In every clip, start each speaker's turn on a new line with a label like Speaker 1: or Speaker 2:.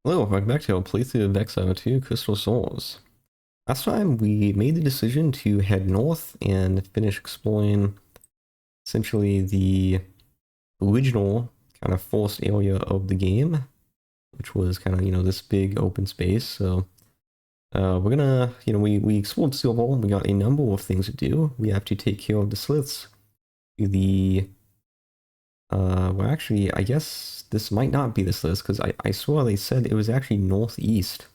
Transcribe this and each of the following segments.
Speaker 1: Hello, welcome back to our playthrough of Exile 2 Crystal Souls. Last time we made the decision to head north and finish exploring essentially the original kind of forest area of the game, which was kind of, this big open space. So we're gonna, we explored Silver, we got a number of things to do. We have to take care of the sliths to the, well actually, I guess this might not be the sliths because I saw they said it was actually northeast.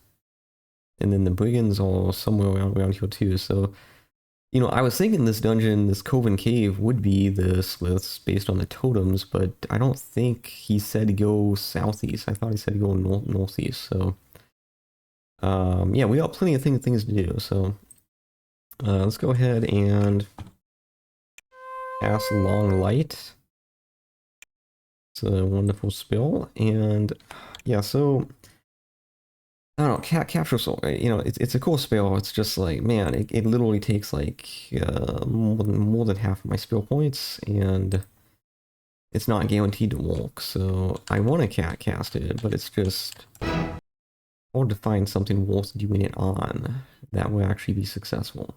Speaker 1: And then the brigands are somewhere around here too. So, I was thinking this dungeon, this Coven cave, would be the sliths based on the totems, but I don't think he said to go southeast. I thought he said to go northeast. So, yeah, we got plenty of things to do. So, let's go ahead and cast Long Light. It's a wonderful spell, and yeah, so. I don't know, Capture Soul, it's a cool spell. It's just like, man, it literally takes like more than half of my skill points, and it's not guaranteed to walk. So I want to cast it, but it's just hard to find something worth doing it on that will actually be successful.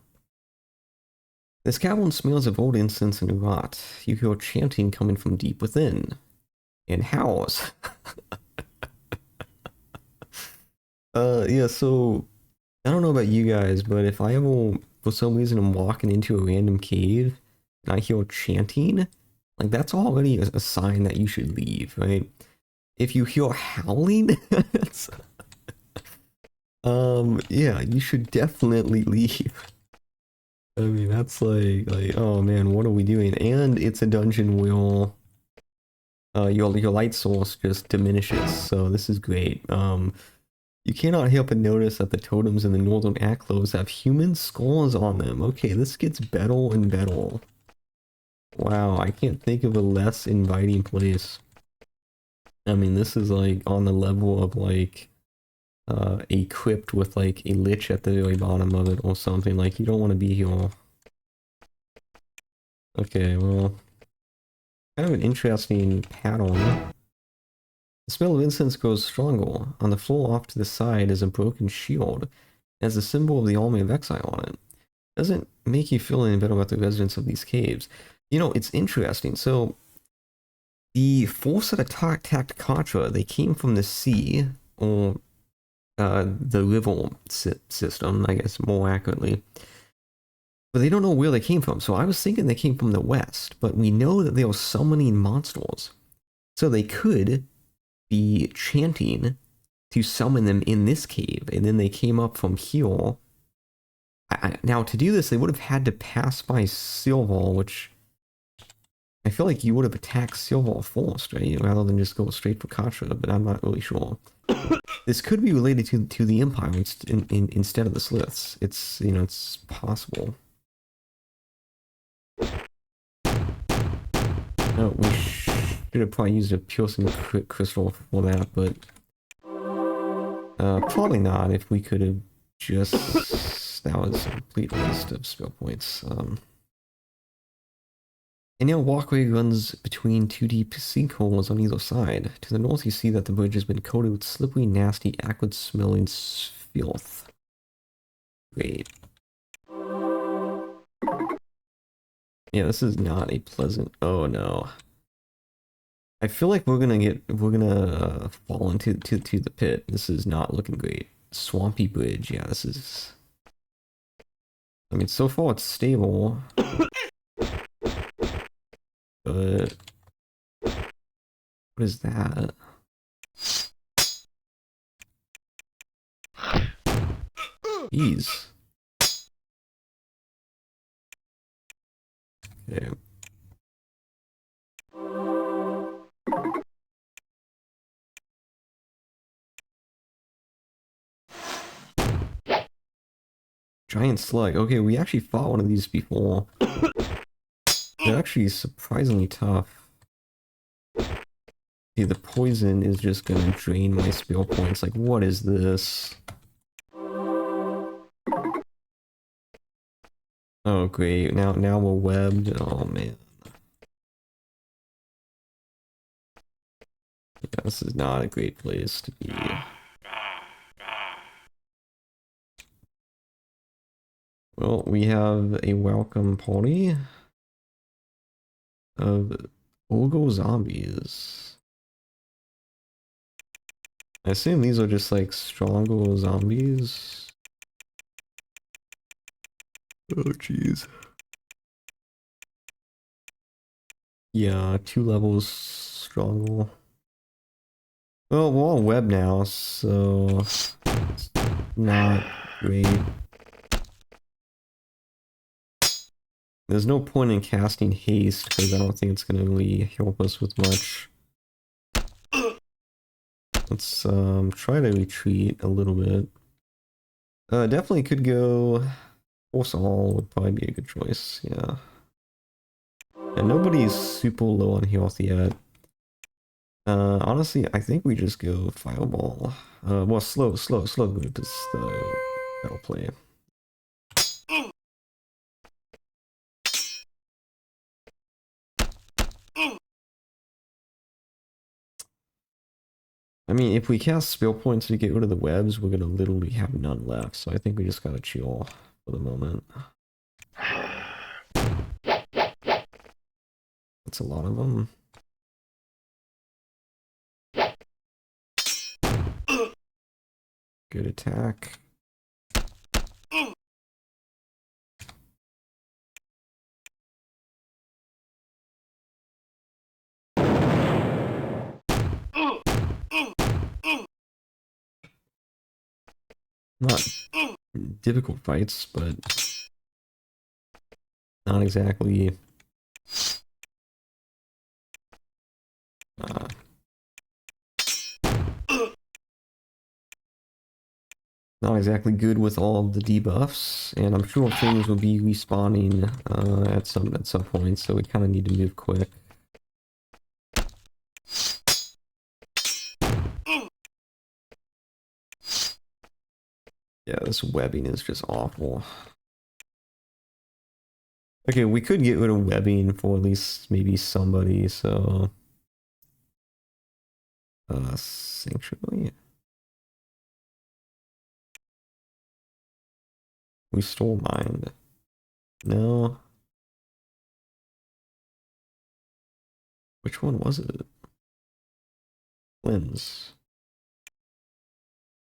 Speaker 1: This cavern smells of old incense and rot. You hear chanting coming from deep within. And howls. Yeah, so I don't know about you guys, but if I ever, for some reason, I'm walking into a random cave and I hear chanting, like that's already a sign that you should leave, right? If you hear howling, yeah, you should definitely leave. I mean, that's like, oh man, what are we doing? And it's a dungeon where, your light source just diminishes, so this is great. You cannot help but notice that the totems in the northern Aklos have human skulls on them. Okay, this gets better and better. Wow, I can't think of a less inviting place. I mean, this is like on the level of like a crypt with like a lich at the very bottom of it or something. Like, you don't want to be here. Okay, well, kind of an interesting pattern. The smell of incense grows stronger. On the floor off to the side is a broken shield. It has the symbol of the Army of Exile on it. Doesn't make you feel any better about the residents of these caves. It's interesting. So, the force that attacked Contra, they came from the sea, or the river system, I guess more accurately. But they don't know where they came from. So I was thinking they came from the west, but we know that they are summoning monsters. So they could be chanting to summon them in this cave, and then they came up from here. Now, to do this, they would have had to pass by Silver, which I feel like you would have attacked Silver first, right? Rather than just go straight for Katra, but I'm not really sure. This could be related to the Empire instead of the Sliths. It's possible. Oh, we should have probably used a piercing crystal for that, but probably not if we could have just... That was a complete waste of skill points. A narrow walkway runs between two deep sinkholes on either side. To the north, you see that the bridge has been coated with slippery, nasty, acrid-smelling filth. Great. Yeah, this is not a pleasant... Oh no. I feel like we're gonna fall into the pit. This is not looking great. Swampy bridge, yeah, this is... I mean, so far it's stable. But... What is that? Jeez. Okay. Giant slug. Okay, we actually fought one of these before. They're actually surprisingly tough. See, the poison is just gonna drain my skill points. Like, what is this? Oh, great. Now we're webbed. Oh, man. Yeah, this is not a great place to be. Well, we have a welcome party of Ogo zombies. I assume these are just like stronger zombies. Oh jeez. Yeah, 2 levels stronger. Well, we're on web now, so it's not great. There's no point in casting haste because I don't think it's gonna really help us with much. Let's try to retreat a little bit. Definitely could go force all would probably be a good choice, yeah. And nobody's super low on health yet. Honestly, I think we just go fireball. Well, slow group is the better play. I mean, if we cast spell points to get rid of the webs, we're gonna literally have none left. So I think we just gotta chill for the moment. That's a lot of them. Good attack. Not difficult fights, but not exactly uh, not exactly good with all the debuffs, and I'm sure things will be respawning at some point, so we kind of need to move quick. Yeah, this webbing is just awful. Okay, we could get rid of webbing for at least maybe somebody, so sanctuary. We stole mind. No. Which one was it? Lens.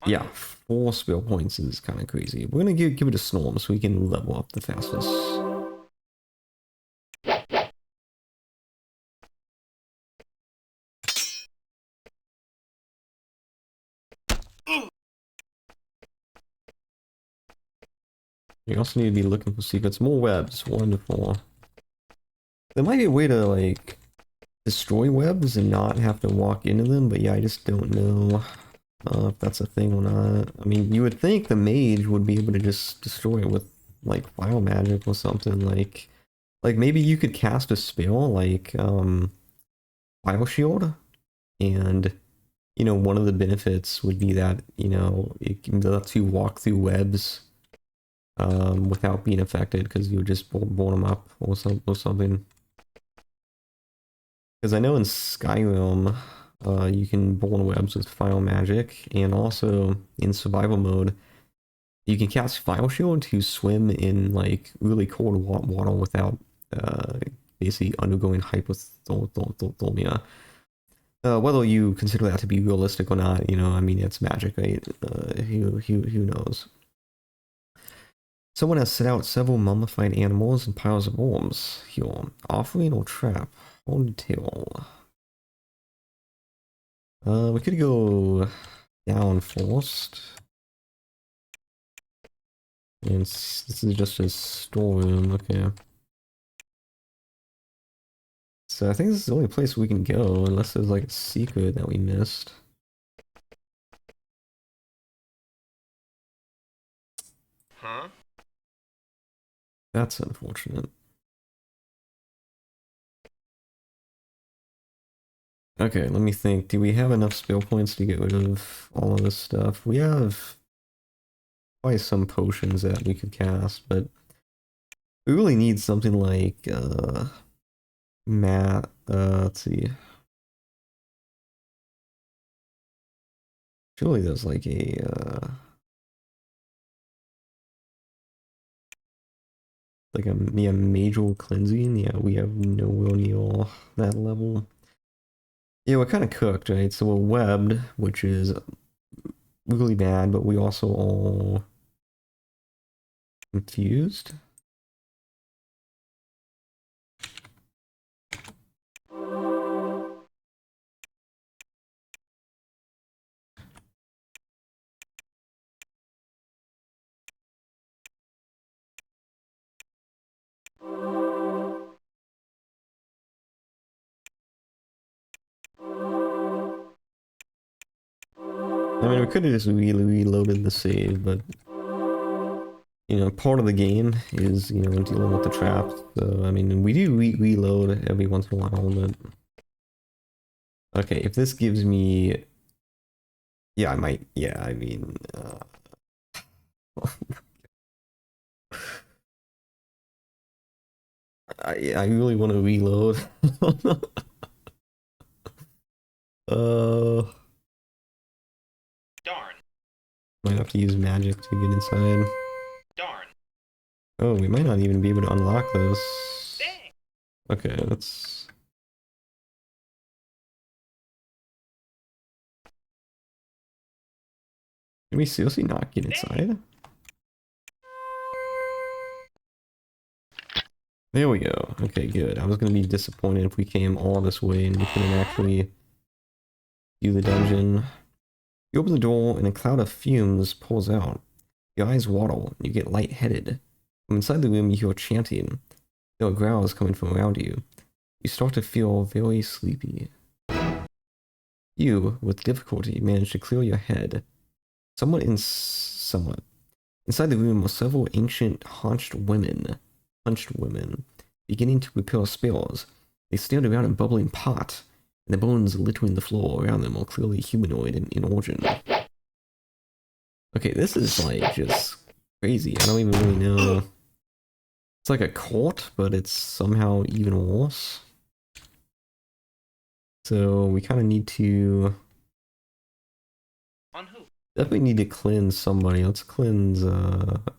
Speaker 1: Yeah, 4 spell points is kind of crazy. We're gonna give it a Storm so we can level up the fastest. You also need to be looking for secrets. More webs. Wonderful. There might be a way to, like, destroy webs and not have to walk into them, but yeah, I just don't know if that's a thing or not. I mean, you would think the mage would be able to just destroy it with, like, fire magic or something, like maybe you could cast a spell, like, Fire Shield, and, you know, one of the benefits would be that, you know, it can let you walk through webs without being affected, because you would just blow them up or something. Because I know in Skyrim, you can burn webs with fire magic, and also in survival mode, you can cast Fire Shield to swim in like really cold water without basically undergoing hypothermia. Whether you consider that to be realistic or not, you know, I mean, it's magic, right? Who knows? Someone has set out several mummified animals and piles of worms here. Offering or trap? Hold tail. We could go down first. And this is just a storeroom, okay. So I think this is the only place we can go, unless there's like a secret that we missed.
Speaker 2: Huh?
Speaker 1: That's unfortunate. Okay, let me think. Do we have enough skill points to get rid of all of this stuff? We have probably some potions that we could cast, but we really need something like let's see. Surely there's like a Like a major cleansing. Yeah, we have nowhere near that level. Yeah, we're kind of cooked, right? So we're webbed, which is really bad, but we also are confused. I mean, we could have just reloaded the save, but you know, part of the game is, you know, dealing with the traps. So, I mean, we do reload every once in a while, but... Okay, if this gives me... Yeah, I might... Yeah, I mean... I really want to reload. uh...
Speaker 2: Darn.
Speaker 1: Might have to use magic to get inside.
Speaker 2: Darn.
Speaker 1: Oh, we might not even be able to unlock those.
Speaker 2: Dang.
Speaker 1: Okay, let's... Can we seriously not get inside? There we go. Okay, good. I was gonna be disappointed if we came all this way and we couldn't actually do the dungeon. You open the door and a cloud of fumes pours out. Your eyes waddle and you get lightheaded. From inside the room you hear chanting. There are growls coming from around you. You start to feel very sleepy. You, with difficulty, manage to clear your head. Somewhat. Inside the room are several ancient hunched women, beginning to prepare spells. They stand around a bubbling pot, and the bones littering the floor around them are clearly humanoid in origin. Okay, this is like just crazy. I don't even really know. It's like a cult, but it's somehow even worse. So we kind of need to...
Speaker 2: On who?
Speaker 1: Definitely need to cleanse somebody. Let's cleanse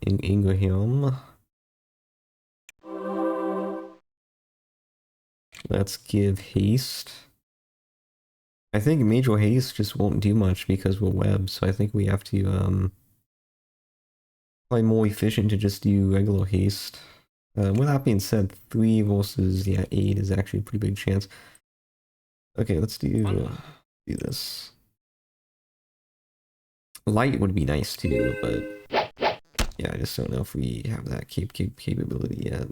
Speaker 1: Ingraham. Let's give haste. I think major haste just won't do much because we're web, so I think we have to probably more efficient to just do regular haste. With that being said, 3 versus 8 is actually a pretty big chance. Okay, let's do this. Light would be nice too, but yeah, I just don't know if we have that capability yet.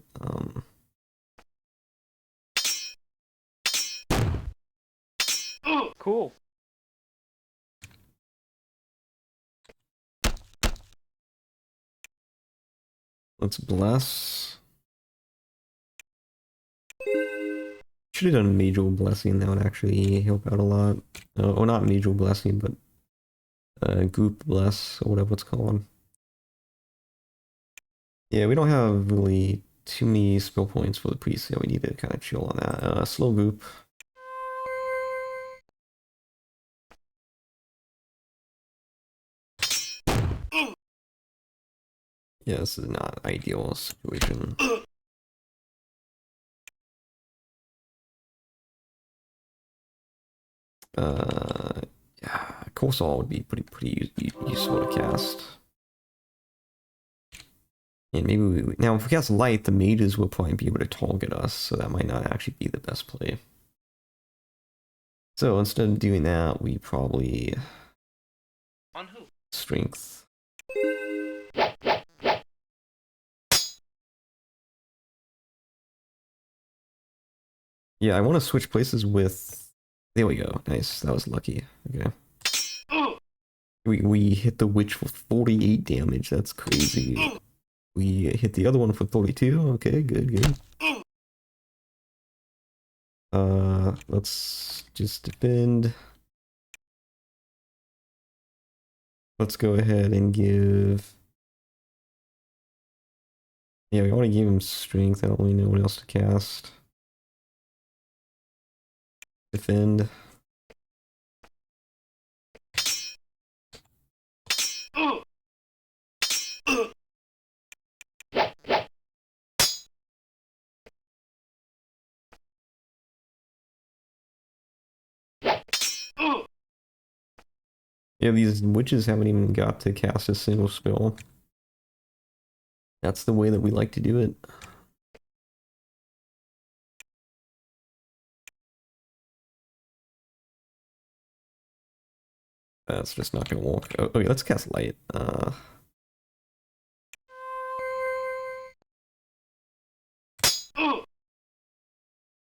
Speaker 2: Cool.
Speaker 1: Let's bless. Should have done major blessing. That would actually help out a lot. Or not major blessing, but group bless or whatever it's called. Yeah, we don't have really too many spell points for the priest, so we need to kind of chill on that. Slow group. Yeah, this is not ideal situation. Yeah, Corsol would be pretty useful to cast. And maybe now if we cast light, the mages will probably be able to target us, so that might not actually be the best play. So instead of doing that, we probably
Speaker 2: On who?
Speaker 1: strength. Yeah, I want to switch places with. There we go. Nice. That was lucky. Okay. We hit the witch for 48 damage. That's crazy. We hit the other one for 32. Okay, good. Let's just defend. Let's go ahead and give... Yeah, we already gave him strength. I don't really know what else to cast. Defend. Yeah, these witches haven't even got to cast a single spell. That's the way that we like to do it. That's just not gonna work. Oh, okay, let's cast light. Oh,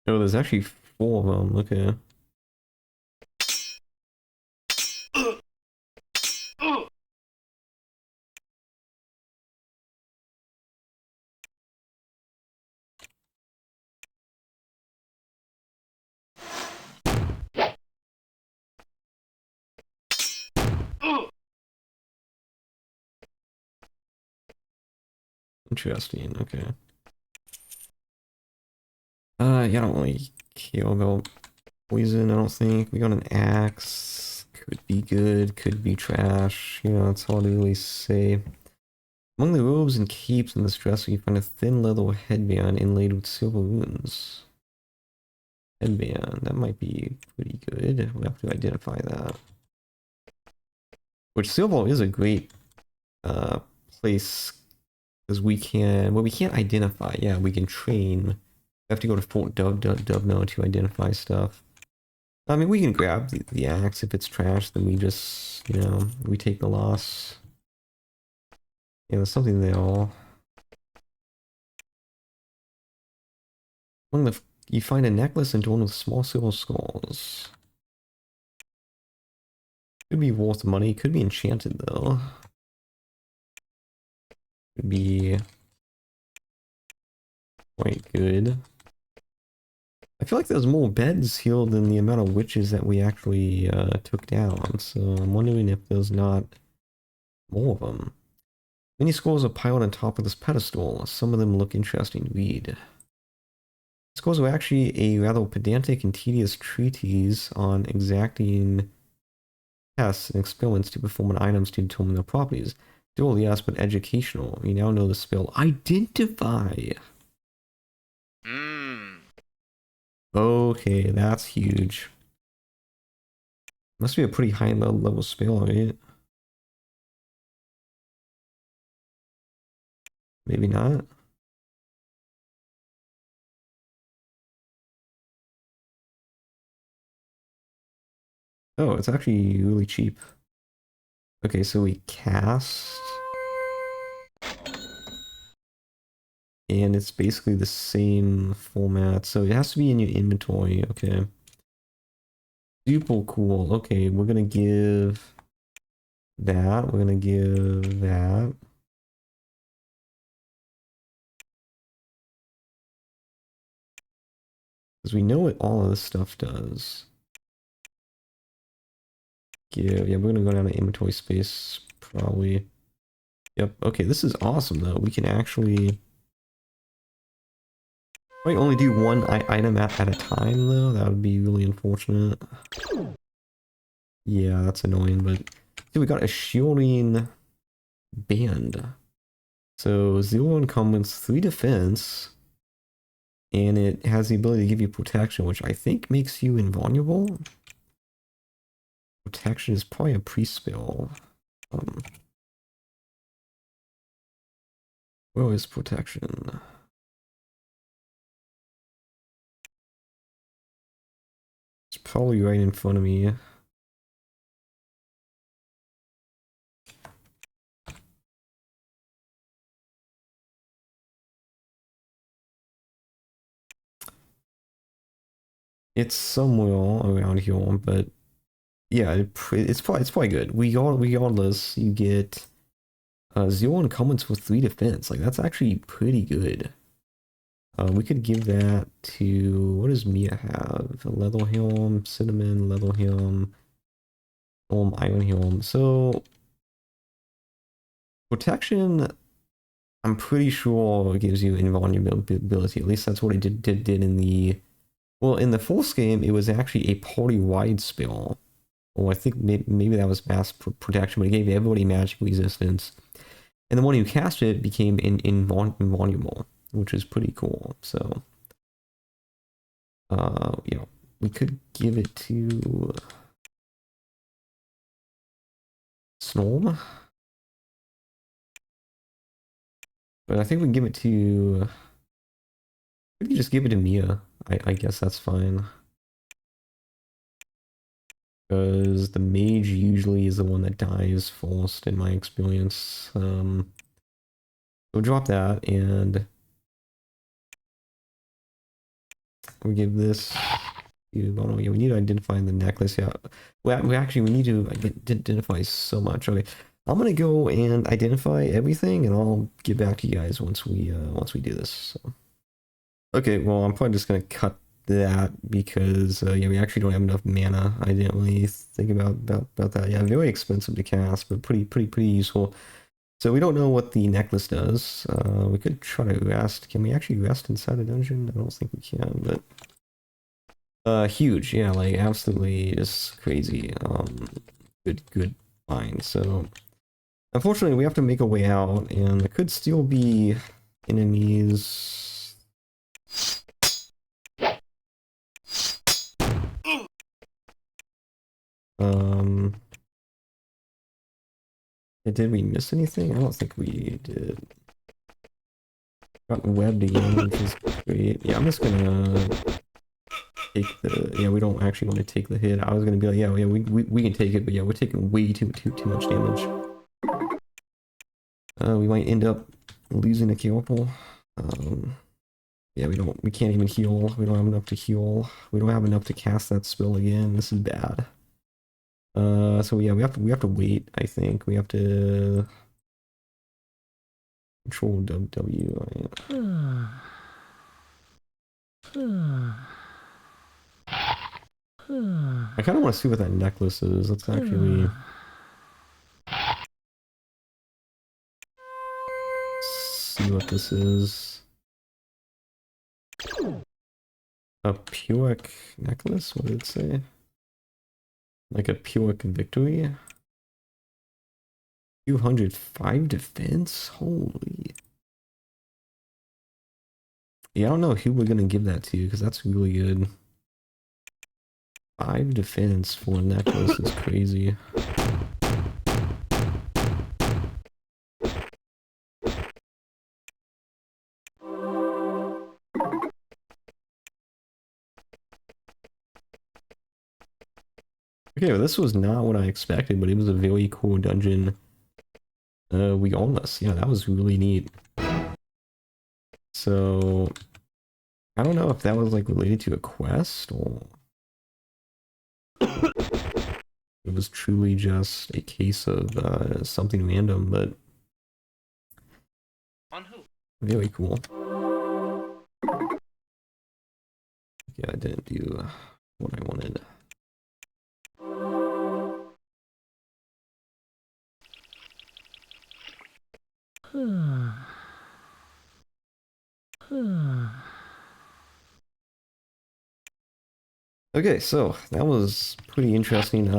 Speaker 1: there's actually 4 of them. Okay. Interesting. Okay. Yeah, I don't really care about poison. I don't think we got an axe. Could be good. Could be trash. You know, it's hard to really say. Among the robes and capes in this dresser, you find a thin leather headband inlaid with silver runes. Headband, that might be pretty good. We have to identify that. Which silver is a great place because we can. Well, we can't identify. Yeah, we can train. We have to go to Fort Dubno to identify stuff. I mean, we can grab the axe if it's trash. Then we just, you know, we take the loss. Yeah, there's something there. Among the, you find a necklace adorned with small silver skulls. Could be worth money. Could be enchanted though. Could be quite good. I feel like there's more beds here than the amount of witches that we actually took down. So I'm wondering if there's not more of them. Many scrolls are piled on top of this pedestal. Some of them look interesting to read. Scrolls were actually a rather pedantic and tedious treatise on exacting tests and experiments to perform on items to determine their properties. Dual, yes, but educational. We now know the spell Identify. Okay, that's huge. Must be a pretty high level spell, right? Maybe not. Oh, it's actually really cheap. Okay, so we cast. And it's basically the same format. So it has to be in your inventory. Okay. Super cool. Okay, we're gonna give that. We're gonna give that. Because we know what all of this stuff does. Give, yeah, we're gonna go down to inventory space, probably. Yep, okay, this is awesome though. We can actually... Might only do one item at a time though. That would be really unfortunate. Yeah, that's annoying, but... See, we got a shielding band. So 0 encumbrance, 3 defense, and it has the ability to give you protection, which I think makes you invulnerable. Protection is probably a pre-spell. Where is protection? It's probably right in front of me. It's somewhere around here, but yeah, it's probably good. Regardless, you get 0 encumbrance with 3 defense. Like that's actually pretty good. We could give that to, what does Mia have? A leather helm, cinnamon, leather helm, iron helm. So protection, I'm pretty sure gives you invulnerability. At least that's what it did in the, well, in the Force game, it was actually a party-wide spell. Or I think maybe that was mass protection, but it gave everybody magic resistance. And the one who cast it became invulnerable, which is pretty cool. So, you know, we could give it to... Snorm. But I think we can give it to... We can just give it to Mia. I guess that's fine. Because the mage usually is the one that dies first in my experience. We'll drop that and we give this to, oh no, yeah, we need to identify the necklace. Yeah, we actually we need to identify so much. Okay, I'm gonna go and identify everything, and I'll get back to you guys once we do this. So. Okay, well, I'm probably just gonna cut that because yeah, we actually don't have enough mana. I didn't really think about that. Yeah, very expensive to cast, but pretty useful. So we don't know what the necklace does. We could try to rest. Can we actually rest inside a dungeon? I don't think we can, but huge, yeah, like absolutely just crazy. Good find. So unfortunately we have to make a way out, and there could still be enemies. Did we miss anything? I don't think we did. Got webbed again, which is great. Yeah, I'm just gonna take the... Yeah, we don't actually want to take the hit. I was gonna be like, yeah, we can take it, but yeah, we're taking way too much damage. We might end up losing a character. Yeah, we can't even heal. We don't have enough to heal. We don't have enough to cast that spell again. This is bad. So yeah, we have to wait, I think. We have to control W. I kind of want to see what that necklace is. Let's actually see what this is. A Puic necklace? What did it say? Like a Puic victory? 205 defense? Holy. Yeah, I don't know who we're gonna give that to, because that's really good. 5 defense for a necklace is crazy. Okay, well, this was not what I expected, but it was a very cool dungeon. We own this. Yeah, that was really neat. So, I don't know if that was like related to a quest or it was truly just a case of something random, but
Speaker 2: On who?
Speaker 1: very cool. Yeah, I didn't do what I wanted. Okay, so that was pretty interesting.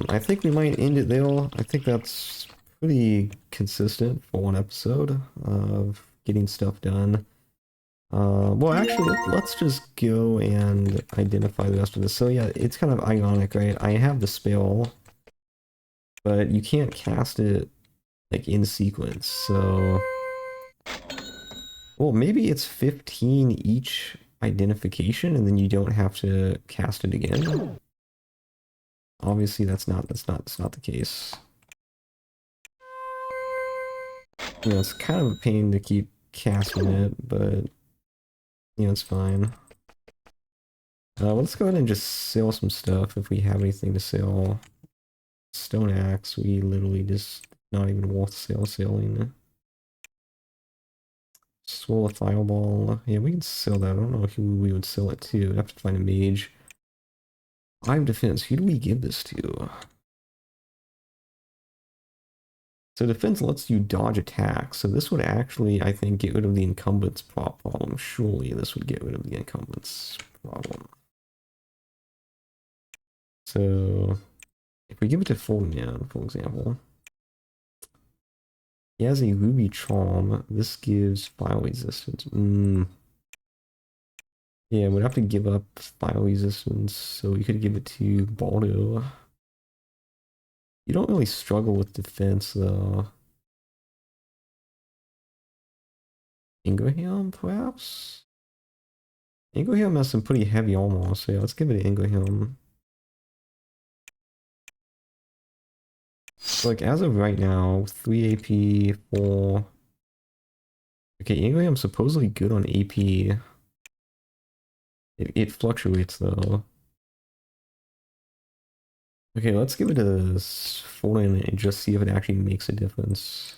Speaker 1: I think we might end it there. I think that's pretty consistent for one episode of getting stuff done. Well, actually, let's just go and identify the rest of this. So yeah, it's kind of ironic, right? I have the spell, but you can't cast it like in sequence. So, well, maybe it's 15 each identification, and then you don't have to cast it again. Obviously, that's not the case. You know, it's kind of a pain to keep casting it, but you know, it's fine. Let's go ahead and just sell some stuff if we have anything to sell. Stone axe, we literally just not even worth selling. Swirl a fireball. Yeah, we can sell that. I don't know who we would sell it to. I'd have to find a mage. 5 defense. Who do we give this to? So defense lets you dodge attacks. So this would actually, I think, get rid of the incumbent's problem. Surely this would get rid of the incumbent's problem. So if we give it to Fulton, for example, he has a ruby charm. This gives fire resistance. Yeah, we'd have to give up fire resistance, so we could give it to Baldo. You don't really struggle with defense though. Ingraham, perhaps? Ingraham has some pretty heavy armor, so yeah, let's give it to Ingraham. Like, as of right now, 3 AP, 4... Okay, Ingram's supposedly good on AP. It fluctuates, though. Okay, let's give it a Foreign and just see if it actually makes a difference.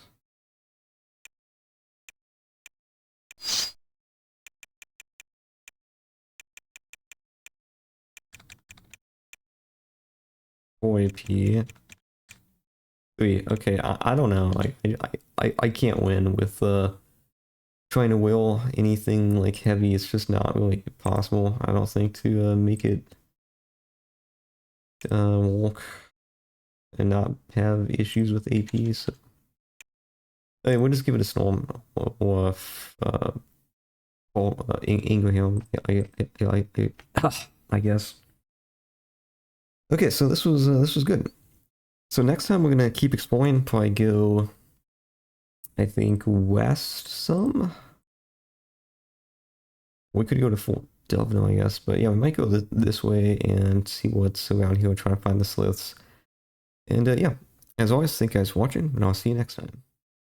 Speaker 1: Four AP. 3. Okay, I don't know. I can't win with trying to will anything like heavy. It's just not really possible, I don't think, to make it work and not have issues with AP. So hey, we'll just give it a storm or Ingraham. I guess. Okay, so this was good. So next time we're gonna keep exploring. Probably go, I think, west some. We could go to Fort Delvino, I guess, but yeah, we might go this way and see what's around here. Try to find the sliths. And yeah, as always, thank you guys for watching, and I'll see you next time.